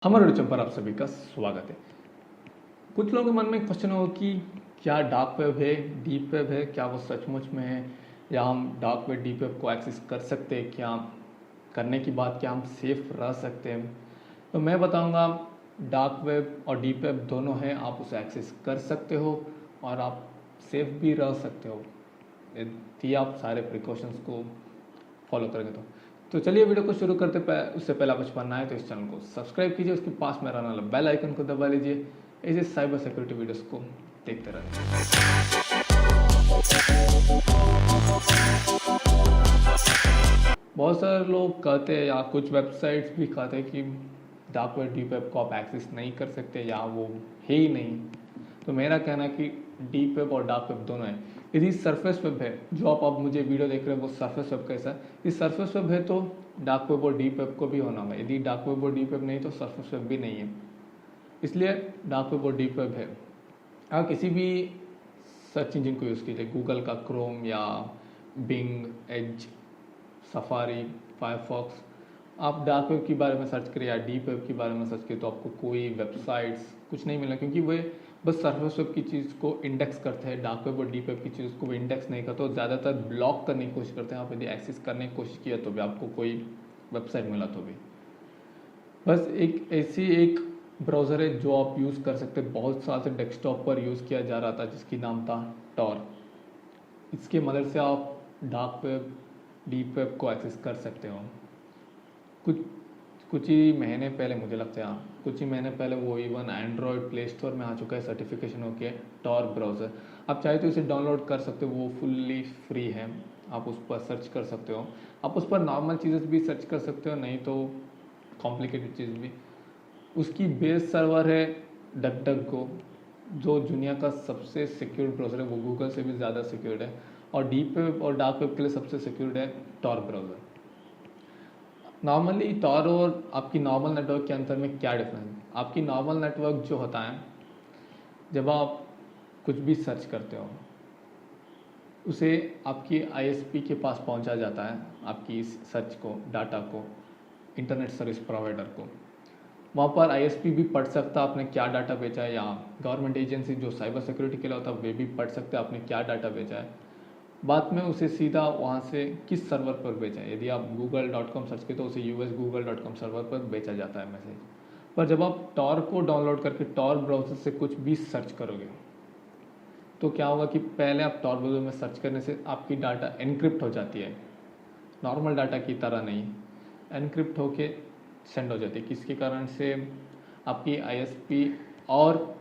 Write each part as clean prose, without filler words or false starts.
हमारे यूट्यूब पर आप सभी का स्वागत है। कुछ लोगों के मन में क्वेश्चन हो कि क्या डार्क वेब है, डीप वेब है, क्या वो सचमुच में है, या हम डार्क वेब डीप वेब को एक्सेस कर सकते हैं, क्या करने की बात क्या हम सेफ रह सकते हैं। तो मैं बताऊंगा डार्क वेब और डीप वेब दोनों हैं, आप उसे एक्सेस कर सकते हो और आप सेफ भी रह सकते हो यदि आप सारे प्रिकॉशंस को फॉलो करेंगे तो चलिए वीडियो को शुरू करते उससे पहले आप कुछ पढ़ना है तो इस चैनल को सब्सक्राइब कीजिए, उसके पास में रहने वाला बेल आइकन को दबा लीजिए, ऐसे साइबर सिक्योरिटी वीडियोस को देखते रहिए। बहुत सारे लोग कहते हैं या कुछ वेबसाइट्स भी कहते हैं कि डार्क वेब डीप वेब को आप एक्सेस नहीं कर सकते या वो है ही नहीं। तो मेरा कहना है कि डीप वेब और डार्क वेब दोनों है। यदि सरफेस वेब है, जो आप अब मुझे वीडियो देख रहे हैं वो सरफेस वेब कैसा है, यदि सरफेस वेब है तो डार्क वेब और डीप वेब को भी होना होगा। यदि डार्क वेब और डीप वेब नहीं तो सरफेस वेब भी नहीं है, इसलिए डार्क वेब और डीप वेब है। आप किसी भी सर्च इंजन को यूज़ कीजिए, गूगल का क्रोम या बिंग, एज, सफारी, फायरफॉक्स, आप डार्क वेब के बारे में सर्च करिए या डीप वेब के बारे में सर्च करिए तो आपको कोई वेबसाइट्स कुछ नहीं मिला, क्योंकि वे बस सरफेस वेब की चीज़ को इंडेक्स करते हैं। डार्क वेब और डीप वेब की चीज़ को वो इंडेक्स नहीं करते, ज़्यादातर ब्लॉक करने की कोशिश करते हैं। आप यदि एक्सेस करने की कोशिश किया तो भी आपको कोई वेबसाइट मिला तो भी बस एक ब्राउज़र है जो आप यूज़ कर सकते हैं। बहुत साल से डेस्कटॉप पर यूज़ किया जा रहा था, जिसकी नाम था टॉर। इसके मदद से आप डार्क वेब डीप वेब को एक्सेस कर सकते हो। कुछ कुछ ही महीने पहले, मुझे लगता है कुछ ही महीने पहले वो इवन एंड्रॉयड प्ले स्टोर में आ चुका है, सर्टिफिकेशन हो गया टॉर ब्राउज़र। आप चाहे तो इसे डाउनलोड कर सकते हो, वो फुल्ली फ्री है, आप उस पर सर्च कर सकते हो। आप उस पर नॉर्मल चीज़ें भी सर्च कर सकते हो, नहीं तो कॉम्प्लिकेटेड चीज़ भी। उसकी बेस सर्वर है डक डक गो, जो दुनिया का सबसे सिक्योर ब्राउज़र है, वो गूगल से भी ज़्यादा सिक्योर्ड है। और डीप वेब और डार्क वेब के लिए सबसे सिक्योर्ड है टॉर ब्राउज़र। नॉर्मली टॉर और आपकी नॉर्मल नेटवर्क के अंतर में क्या डिफरेंस है? आपकी नॉर्मल नेटवर्क जो होता है, जब आप कुछ भी सर्च करते हो उसे आपकी आईएसपी के पास पहुंचा जाता है, आपकी इस सर्च को, डाटा को, इंटरनेट सर्विस प्रोवाइडर को। वहाँ पर आईएसपी भी पढ़ सकता है आपने क्या डाटा बेचा है, या गवर्नमेंट एजेंसी जो साइबर सिक्योरिटी के लिए होता है वे भी पढ़ सकते हैं आपने क्या डाटा बेचा है। बाद में उसे सीधा वहाँ से किस सर्वर पर बेचा है। यदि आप google.com सर्च करें तो उसे यूएस google.com सर्वर पर बेचा जाता है मैसेज। पर जब आप टॉर को डाउनलोड करके टॉर ब्राउज़र से कुछ भी सर्च करोगे तो क्या होगा कि पहले आप टॉर ब्राउज़र में सर्च करने से आपकी डाटा एनक्रिप्ट हो जाती है, नॉर्मल डाटा की तरह नहीं, एनक्रिप्ट होके सेंड हो जाती है। किसके कारण से? आपकी आईएसपी और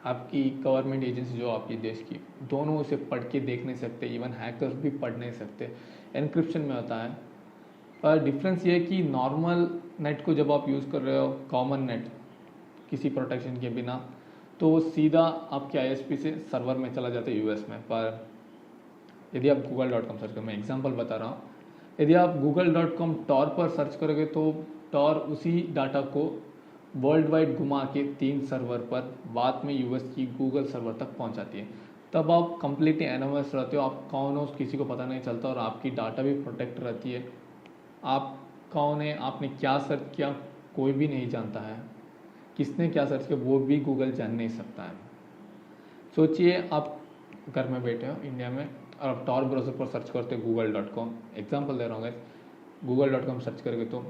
आपकी गवर्नमेंट एजेंसी जो आपकी देश की, दोनों उसे पढ़ के देख नहीं सकते, इवन हैकर्स भी पढ़ नहीं सकते, एनक्रिप्शन में होता है। पर डिफरेंस ये है कि नॉर्मल नेट को जब आप यूज़ कर रहे हो, कॉमन नेट, किसी प्रोटेक्शन के बिना, तो वो सीधा आपके आईएसपी से सर्वर में चला जाता है यूएस में। पर यदि आप google.com सर्च करें, मैं एग्जांपल बता रहा हूँ, यदि आप google.com टॉर पर सर्च करोगे तो टॉर उसी डाटा को वर्ल्ड वाइड घुमा के 3 सर्वर पर बाद में यूएस की गूगल सर्वर तक पहुंचाती है। तब आप कंप्लीटली एनोनिमस रहते हो, आप कौन हो किसी को पता नहीं चलता, और आपकी डाटा भी प्रोटेक्ट रहती है। आप कौन है, आपने क्या सर्च किया, कोई भी नहीं जानता है, किसने क्या सर्च किया वो भी गूगल जान नहीं सकता है। सोचिए आप घर में बैठे हो इंडिया में और आप टॉर ब्राउज़र पर सर्च करते हो google.com, एग्जाम्पल दे रहा हूँ, google.com सर्च करोगे तो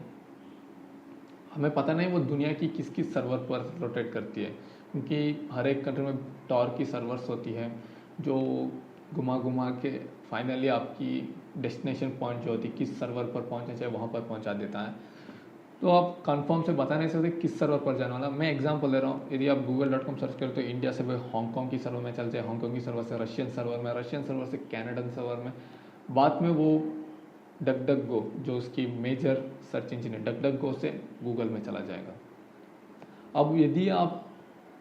हमें पता नहीं वो दुनिया की किस किस सर्वर पर रोटेट करती है, क्योंकि हर एक कंट्री में टॉर की सर्वर्स होती है जो घुमा घुमा के फाइनली आपकी डेस्टिनेशन पॉइंट जो होती है, किस सर्वर पर पहुंचना चाहिए वहाँ पर पहुंचा देता है। तो आप कंफर्म से बता नहीं सकते किस सर्वर पर जाने वाला। मैं एग्जांपल दे रहा हूँ, यदि आप google.com सर्च करें तो इंडिया से वो हांगकॉन्ग की सर्वर में चल जाए, हांगकॉन्ग की सर्वर से रशियन सर्वर में, रशियन सर्वर से कैनेडन सर्वर में, बाद में वो डक डक गो जो उसकी मेजर सर्च इंजन है, डक डक गो से गूगल में चला जाएगा। अब यदि आप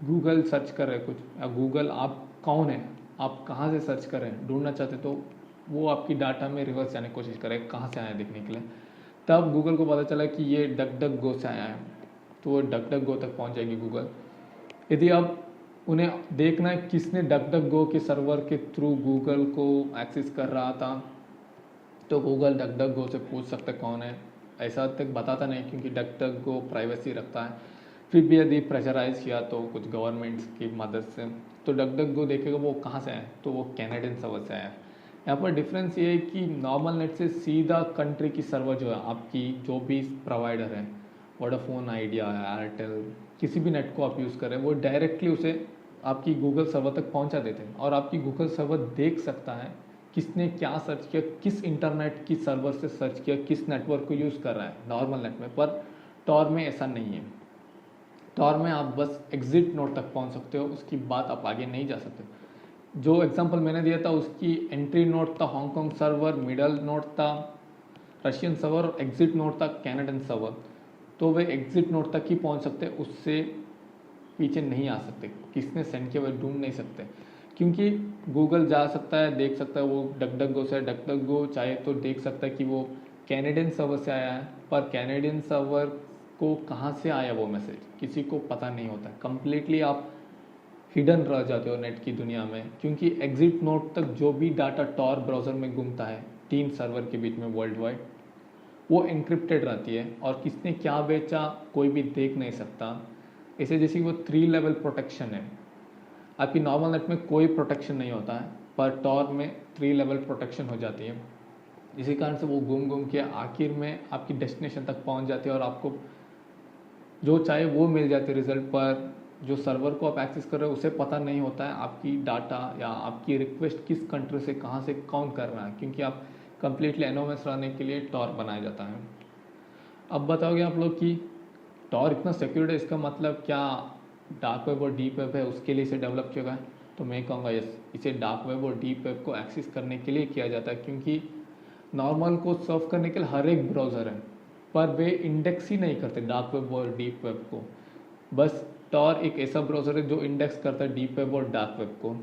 गूगल सर्च कर रहे हैं कुछ, या गूगल आप कौन है, आप कहाँ से सर्च कर रहे हैं, ढूंढना चाहते, तो वो आपकी डाटा में रिवर्स जाने की कोशिश करेगा कहाँ से आया देखने के लिए। तब गूगल को पता चला कि ये डक डक गो से आया है, तो वो डक डक गो तक पहुँच जाएगी गूगल। यदि आप उन्हें देखना है किसने डक डक गो के सर्वर के थ्रू गूगल को एक्सेस कर रहा था, तो गूगल डक डक गो से पूछ सकते कौन है। ऐसा तक बताता नहीं, क्योंकि डक डक गो प्राइवेसी रखता है। फिर भी यदि प्रेशराइज किया तो कुछ गवर्नमेंट्स की मदद से, तो डकडकगो देखेगा वो कहाँ से आया, तो वो कैनेडियन सर्वर से आया। यहाँ पर डिफरेंस ये है कि नॉर्मल नेट से सीधा कंट्री की सर्वर जो है आपकी जो भी प्रोवाइडर है, वोडाफोन, आइडिया, एयरटेल, किसी भी नेट को आप यूज़ कर रहे हैं, वो डायरेक्टली उसे आपकी गूगल सर्वर तक पहुंचा देते हैं और आपकी गूगल सर्वर देख सकता है किसने क्या सर्च किया, किस इंटरनेट की सर्वर से सर्च किया, किस नेटवर्क को यूज़ कर रहा है नॉर्मल नेट में। पर टॉर में ऐसा नहीं है। टॉर में आप बस एग्जिट नोड तक पहुंच सकते हो, उसकी बात आप आगे नहीं जा सकते। जो एग्जांपल मैंने दिया था उसकी एंट्री नोड था हांगकांग सर्वर, मिडल नोड था रशियन सर्वर, एग्जिट नोड था कैनेडियन सर्वर। तो वे एग्जिट नोड तक ही पहुंच सकते, उससे पीछे नहीं आ सकते। किसने सेंड किया वे ढूंढ नहीं सकते, क्योंकि गूगल जा सकता है, देख सकता है वो डकडकगो से, डकडकगो चाहे तो देख सकता है कि वो कैनेडियन सर्वर से आया है, पर कैनेडियन सर्वर को कहाँ से आया वो मैसेज किसी को पता नहीं होता। कंप्लीटली आप हिडन रह जाते हो नेट की दुनिया में, क्योंकि एग्जिट नोड तक जो भी डाटा टॉर ब्राउज़र में घूमता है 3 सर्वर के बीच में वर्ल्ड वाइड, वो एनक्रिप्टेड रहती है और किसने क्या बेचा कोई भी देख नहीं सकता। इसे जैसे वो 3 लेवल प्रोटेक्शन है। आपकी नॉर्मल नेट में कोई प्रोटेक्शन नहीं होता है, पर टॉर में 3 लेवल प्रोटेक्शन हो जाती है। इसी कारण से वो घूम घूम के आखिर में आपकी डेस्टिनेशन तक पहुंच जाती है और आपको जो चाहे वो मिल जाती है रिजल्ट। पर जो सर्वर को आप एक्सेस कर रहे हो उसे पता नहीं होता है आपकी डाटा या आपकी रिक्वेस्ट किस कंट्री से कहाँ से कौन कर रहा है, क्योंकि आप कंप्लीटली एनोनिमस रहने के लिए टॉर बनाया जाता है। अब बताओगे आप लोग कि टॉर इतना सिक्योर्ड है, इसका मतलब क्या डार्क वेब और डीप वेब है उसके लिए इसे डेवलप किया गया है? तो मैं कहूँगा यस, इसे डार्क वेब और डीप वेब को एक्सेस करने के लिए किया जाता है, क्योंकि नॉर्मल को सर्व करने के लिए हर एक ब्राउज़र है, पर वे इंडेक्स ही नहीं करते डार्क वेब और डीप वेब को। बस टॉर एक ऐसा ब्राउज़र है जो इंडेक्स करता है डीप वेब और डार्क वेब को।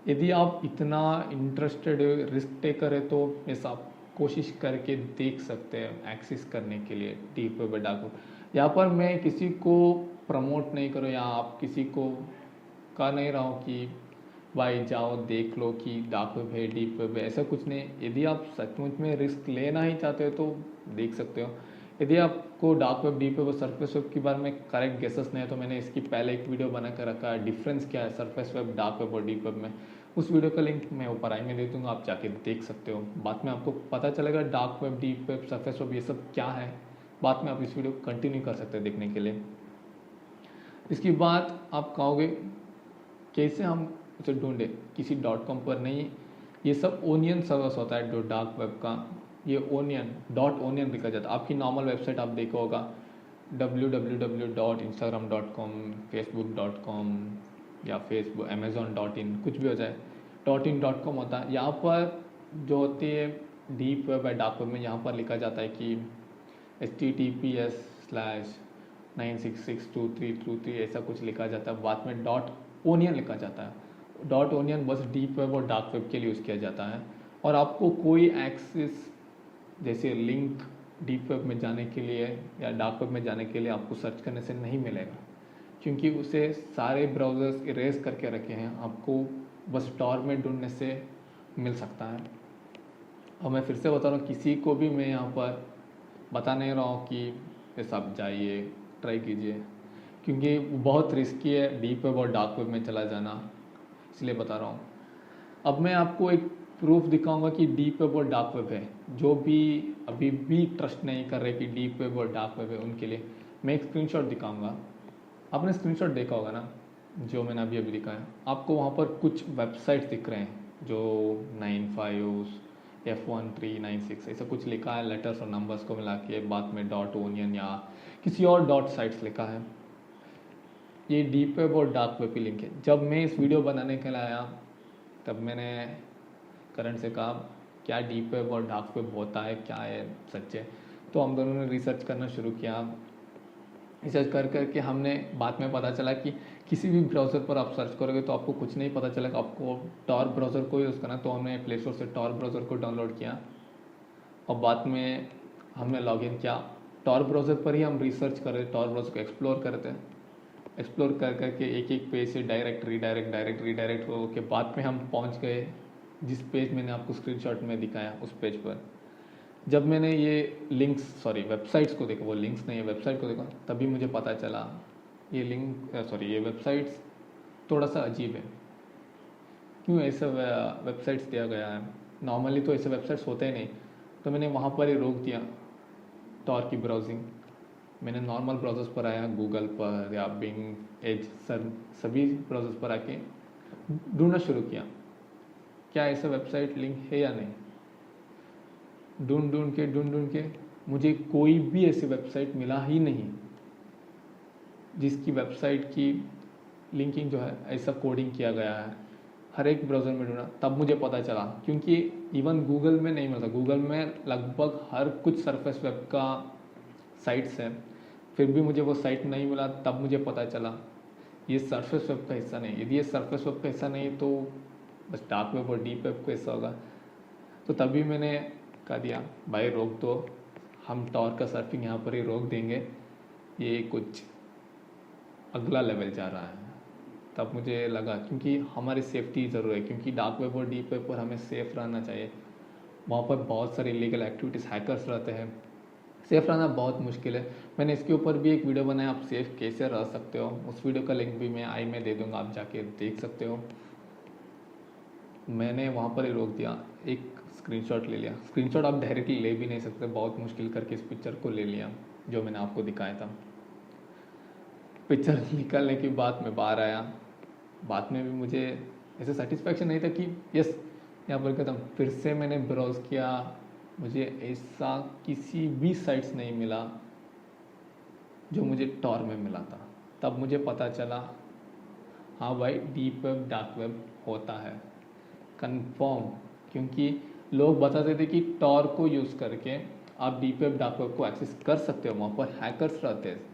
यदि आप इतना इंटरेस्टेड रिस्क टेकर है तो यस, आप कोशिश करके देख सकते हैं एक्सेस करने के लिए डीप वेब और डार्क वेब। यहाँ पर मैं किसी को प्रमोट नहीं करूँ या आप किसी को कह नहीं रहा हूँ कि भाई जाओ देख लो कि डार्क वेब है डीप वेब है, ऐसा कुछ नहीं। यदि आप सचमुच में रिस्क लेना ही चाहते हो तो देख सकते हो। यदि आपको डार्क वेब, डीप वेब और सरफेस वेब के बारे में करेक्ट गेसेस नहीं है तो मैंने इसकी पहले एक वीडियो बना कर रखा है, डिफरेंस क्या है सरफेस वेब, डार्क वेब और डीप वेब में। उस वीडियो का लिंक मैं ऊपर आई में दे दूँगा, आप जाके देख सकते हो। बाद में आपको पता चलेगा dark web, deep web, surface web ये सब क्या है। बाद में आप इस वीडियो को कंटिन्यू कर सकते हैं देखने के लिए। इसके बाद आप कहोगे कैसे हम उसे ढूंढे, किसी .com पर नहीं। ये सब ओनियन सर्वर्स होता है जो डार्क वेब का, ये ओनियन .onion लिखा जाता है। आपकी नॉर्मल वेबसाइट आप देखा होगा www.instagram.com, facebook.com या facebook amazon.in, कुछ भी हो जाए .in.com होता है। यहाँ पर जो होती है डीप वेब है डार्क वेब में, यहाँ पर लिखा जाता है कि https:/9662323 ऐसा कुछ लिखा जाता है। बाद में .onion लिखा जाता है। .onion बस डीप वेब और डार्क वेब के लिए यूज़ किया जाता है और आपको कोई एक्सेस जैसे लिंक डीप वेब में जाने के लिए या डार्क वेब में जाने के लिए आपको सर्च करने से नहीं मिलेगा, क्योंकि उसे सारे ब्राउज़र्स इरेज करके रखे हैं। आपको बस टॉर में ढूंढने से मिल सकता है। और मैं फिर से बता रहा हूँ, किसी को भी मैं यहाँ पर बता नहीं रहा हूँ कि ये सब जाइए ट्राई कीजिए, क्योंकि बहुत रिस्की है डीप वेब और डार्क वेब में चला जाना, इसलिए बता रहा हूँ। अब मैं आपको एक प्रूफ दिखाऊंगा कि डीप वेब और डार्क वेब है। जो भी अभी भी ट्रस्ट नहीं कर रहे कि डीप वेब और डार्क वेब है, उनके लिए मैं एक स्क्रीनशॉट दिखाऊंगा। आपने स्क्रीनशॉट देखा होगा ना जो मैंने अभी दिखाया। आपको वहाँ पर कुछ वेबसाइट्स दिख रहे हैं जो 95 F1396 ऐसा कुछ लिखा है, लेटर्स और नंबर्स को मिला के, बाद में .onion या किसी और साइट्स लिखा है। ये डीप वेब और डार्क वेब की लिंक है। जब मैं इस वीडियो बनाने के लिए आया तब मैंने करण से कहा क्या डीप वेब और डार्क वेब होता है, क्या है सच है। तो हम दोनों ने रिसर्च करना शुरू किया। रिसर्च कर करके हमने बाद में पता चला कि किसी भी ब्राउज़र पर आप सर्च करोगे तो आपको कुछ नहीं पता चलेगा, आपको टॉर ब्राउज़र को यूज़ करना। तो हमने प्ले स्टोर से टॉर ब्राउज़र को डाउनलोड किया और बाद में हमने लॉगिन किया। टॉर ब्राउज़र पर ही हम रिसर्च कर रहे थे, टॉर ब्राउज़र को एक्सप्लोर कर रहे थे। एक्सप्लोर कर करके एक एक पेज से डायरेक्ट रीडायरेक्ट हो के बाद में हम पहुंच गए जिस पेज मैंने आपको स्क्रीनशॉट में दिखाया, उस पेज पर। जब मैंने ये वेबसाइट्स को देखा, वो लिंक्स नहीं है, वेबसाइट को देखा, तभी मुझे पता चला ये ये वेबसाइट्स थोड़ा सा अजीब है। क्यों ऐसा वेबसाइट्स दिया गया है? नॉर्मली तो ऐसे वेबसाइट्स होते ही नहीं। तो मैंने वहाँ पर ही रोक दिया टॉर की ब्राउजिंग। मैंने नॉर्मल ब्राउज़र्स पर आया, गूगल पर या बिंग, एज, सभी ब्राउज़र्स पर आके ढूंढना शुरू किया क्या ऐसा वेबसाइट लिंक है या नहीं। ढूंढ के मुझे कोई भी ऐसी वेबसाइट मिला ही नहीं जिसकी वेबसाइट की लिंकिंग जो है ऐसा कोडिंग किया गया है। हर एक ब्राउज़र में ढूंढा, तब मुझे पता चला, क्योंकि इवन गूगल में नहीं मिलता। गूगल में लगभग हर कुछ सरफेस वेब का साइट्स है, फिर भी मुझे वो साइट नहीं मिला। तब मुझे पता चला ये सरफेस वेब का हिस्सा नहीं। यदि ये सरफेस वेब का हिस्सा नहीं तो बस डार्क वेब और डीप वेब का हिस्सा होगा। तो तभी मैंने कह दिया भाई रोक दो, हम टॉर का सर्फिंग यहाँ पर ही रोक देंगे, ये कुछ अगला लेवल जा रहा है। तब मुझे लगा, क्योंकि हमारी सेफ्टी ज़रूर है, क्योंकि डार्क वेब और डीप वेब पर हमें सेफ़ रहना चाहिए। वहाँ पर बहुत सारे इलीगल एक्टिविटीज़, हैकर्स रहते हैं, सेफ़ रहना बहुत मुश्किल है। मैंने इसके ऊपर भी एक वीडियो बनाया, आप सेफ़ कैसे रह सकते हो। उस वीडियो का लिंक भी मैं आई में दे दूँगा, आप जाके देख सकते हो। मैंने वहाँ पर ही रोक दिया, एक स्क्रीनशॉट ले लिया। स्क्रीनशॉट आप डायरेक्टली ले भी नहीं सकते, बहुत मुश्किल करके इस पिक्चर को ले लिया जो मैंने आपको दिखाया था। पिक्चर निकालने की बात में बाहर आया, बाद में भी मुझे ऐसे सेटिस्फैक्शन नहीं था कि यस यहाँ पर खत्म। फिर से मैंने ब्राउज़ किया, मुझे ऐसा किसी भी साइट्स नहीं मिला जो मुझे टॉर में मिला था। तब मुझे पता चला हाँ भाई, डीप वेब डार्क वेब होता है कंफर्म, क्योंकि लोग बताते थे कि टॉर को यूज़ करके आप डीप वेब डार्क वेब को एक्सेस कर सकते हो, वहाँ पर हैकर्स रहते हैं।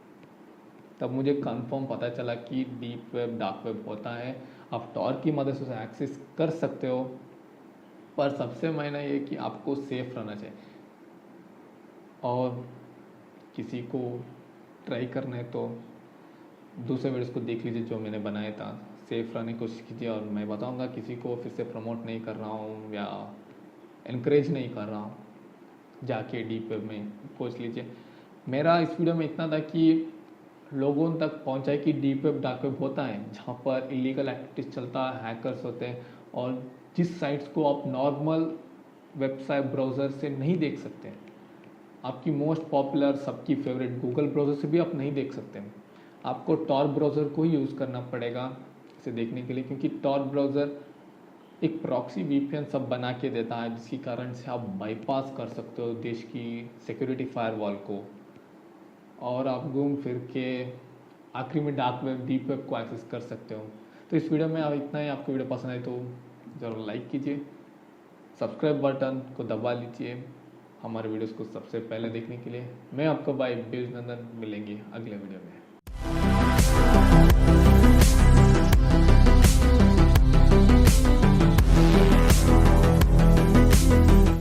तब मुझे कंफर्म पता चला कि डीप वेब डार्क वेब होता है, आप टॉर की मदद से उसे एक्सेस कर सकते हो। पर सबसे मायना ये कि आपको सेफ रहना चाहिए, और किसी को ट्राई करना है तो दूसरे वीडियोस को देख लीजिए जो मैंने बनाया था। सेफ रहने की कोशिश कीजिए, और मैं बताऊंगा, किसी को फिर से प्रमोट नहीं कर रहा हूँ या इनक्रेज नहीं कर रहा हूँ, जाके डीप वेब में खोज लीजिए। मेरा इस वीडियो में इतना था कि लोगों तक पहुंचाए कि डीप वेब डार्क वेब होता है, जहाँ पर इलीगल एक्टिविटीज चलता है, हैकर्स होते हैं, और जिस साइट्स को आप नॉर्मल वेबसाइट ब्राउज़र से नहीं देख सकते। आपकी मोस्ट पॉपुलर, सबकी फेवरेट गूगल ब्राउज़र से भी आप नहीं देख सकते। आपको टॉर ब्राउज़र को ही यूज़ करना पड़ेगा इसे देखने के लिए, क्योंकि टॉर ब्राउज़र एक प्रॉक्सी वीपीएन सब बना के देता है, जिसके कारण से आप बाईपास कर सकते हो देश की सिक्योरिटी फायरवॉल को, और आप घूम फिर के आखिरी में डार्क वेब, डीप वेब को एक्सेस कर सकते हो। तो इस वीडियो में आप इतना ही। आपको वीडियो पसंद आए तो ज़रूर लाइक कीजिए, सब्सक्राइब बटन को दबा लीजिए हमारे वीडियोस को सबसे पहले देखने के लिए। मैं आपका भाई बीज नंदन, मिलेंगे अगले वीडियो में।